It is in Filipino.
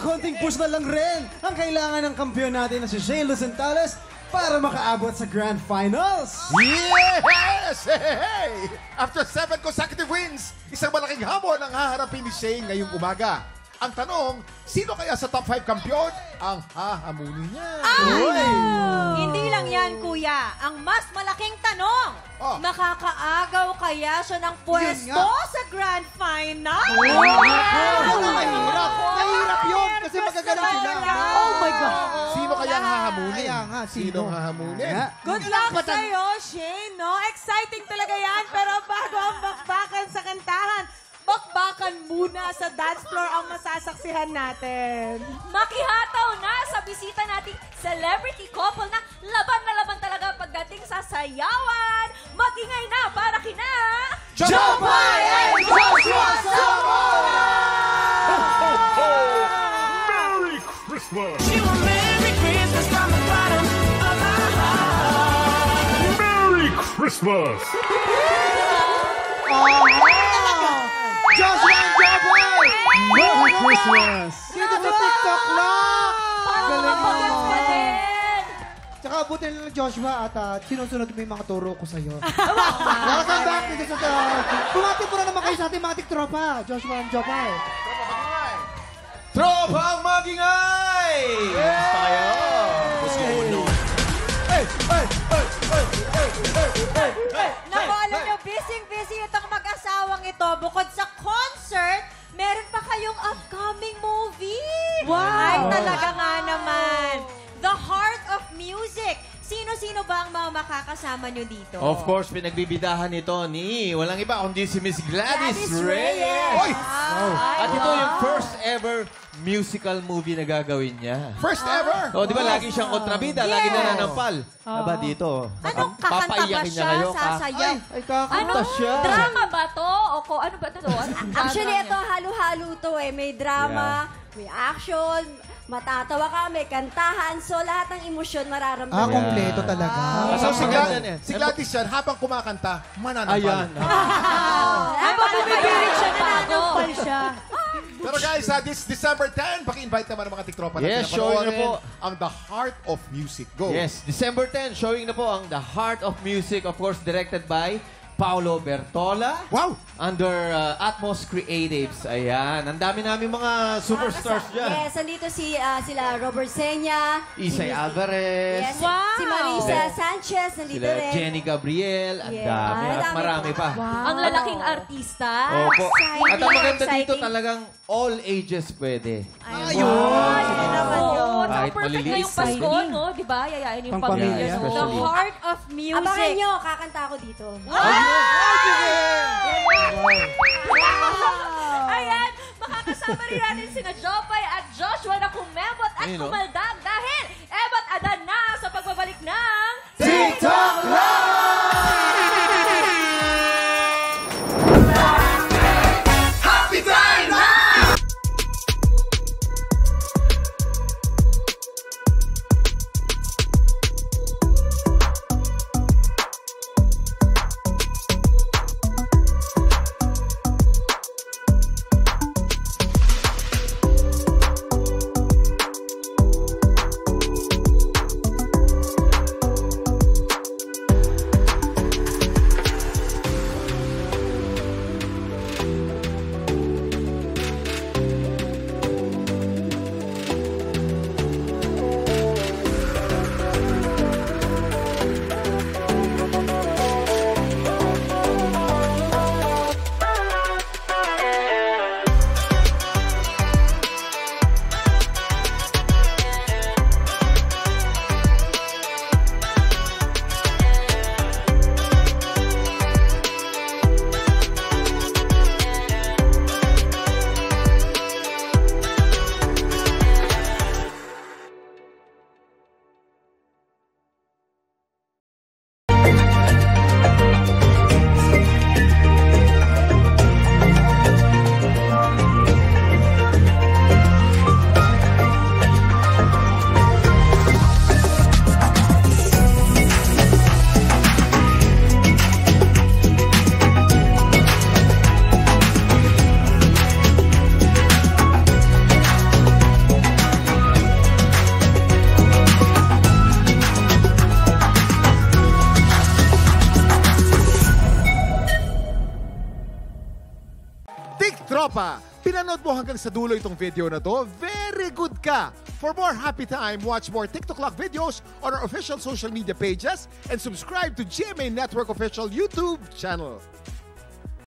konting push na lang rin ang kailangan ng kampiyon natin na si Shane Lucentales para makaabot sa Grand Finals. Yes! Hey! After 7 consecutive wins, isang malaking hamon ang haharapin ni Shane ngayong umaga. Ang tanong, sino kaya sa top 5 kampiyon ang hahamunin niya? Hindi lang yan, kuya. Ang mas malaking tanong, makakaagaw kaya siya ng pwesto sa Grand Final? Mahirap yun kasi magagalaw sila. Oh my God. Sino kaya ang hahamunin? Kaya nga, Sino ang hahamunin? Good luck sa'yo, Shane, no? Exciting talaga yan, pero bago ang bakbakan sa kantahan, bakbakan muna sa dance floor ang masasaksihan natin. Makihataw na sa bisita nating celebrity couple na laban talaga pagdating sa sayawan. Magingay na para kina... Jopay and Joshua Zamora! Merry Christmas! Merry Christmas from the bottom of my heart. Merry Christmas! Joshua and Jopay! Merry Christmas! Dito sa TikTok lang! Galing mo. Tsaka buti na lang Joshua at sinusunod mo yung mga turo ko sa'yo. Welcome back dito sa Bumati po na naman kayo sa ating mga tiktropa. Joshua and Jopay. Tropang Magingay! Basta kayo? Naku, alam nyo, busy itong mag-asawang ito. Bukod sa concert, meron pa kayong upcoming movie. Wow! Ay, talaga nga naman. The Heart of Music. Sino-sino ba ang mga makakasama nyo dito? Of course, pinagbibidahan ito ni walang iba kundi si Miss Gladys Reyes. Oy! At ito yung first ever musical movie na gagawin niya. First ever! O, di ba lagi siyang kontrabida, lagi nananampal. Aba dito. Anong kakanta ba papaiyakin niya siya? kayo? Sasayaw? Ay, kakanta Ano? siya. Drama ba to? O ano ba to? Actually, ito halo-halo to eh. May drama, may action, matatawa ka, may kantahan. So, lahat ng emosyon mararamdaman. Kompleto talaga. So, si Gladys yan, habang kumakanta, mananampal. Ayan. Habang bumibirit siya, nananampal siya. Pero guys, this December 10, paki-invite naman ang mga tiktropa natin. Yes, showing na po. Ang The Heart of Music. Go! Yes, December 10, showing na po ang The Heart of Music, of course, directed by Paolo Bertola. Wow! Under Atmos Creatives. Ayan. Ang dami namin mga superstars dyan. Yes, andito sila Robert Senya. Isay Alvarez. Yes, Wow! si Marisa Sanchez, nandito Sila rin. Jenny Gabriel. Ang Yes. dami. At Marami marami pa. Ang lalaking artista. Opo. Exciting. At ang maganda dito Exciting. talagang all ages pwede. Ayun! Yun naman yun. Oo, Kahit perfect maliliit. ngayong Pasko, no? Di ba? Yayain yung Pang-pamilya. pamilya. Yeah, no? The Heart of Music. Abangan nyo, kakanta ako dito. Ayan, makakasama rin natin sina Jopay at Joshua na kumembot at Ayun, no? kumaldag dahil ebat adan na sa pagbabalik ng... TikTok Tropa, pinanood mo hanggang sa dulo itong video na to? Very good ka! For more happy time, watch more TikTok Clock videos on our official social media pages and subscribe to GMA Network official YouTube channel.